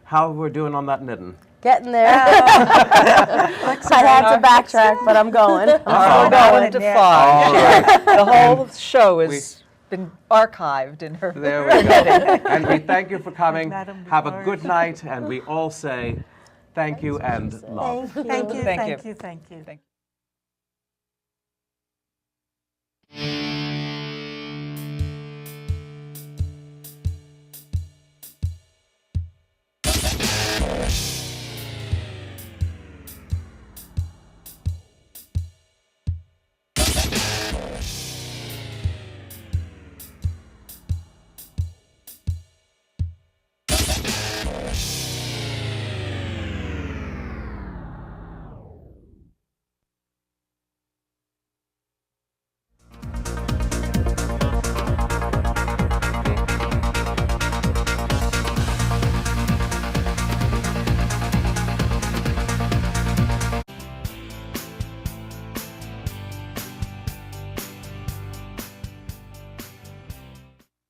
how we're doing on that knitting. Getting there. I had to backtrack, but I'm going. We're going to 5. All right. The whole show has been archived in her. There we go. And we thank you for coming. Madame Have a Defarge. good night, and we all say thank you and love. Thank you, Thank thank you. you, thank you. Thank you.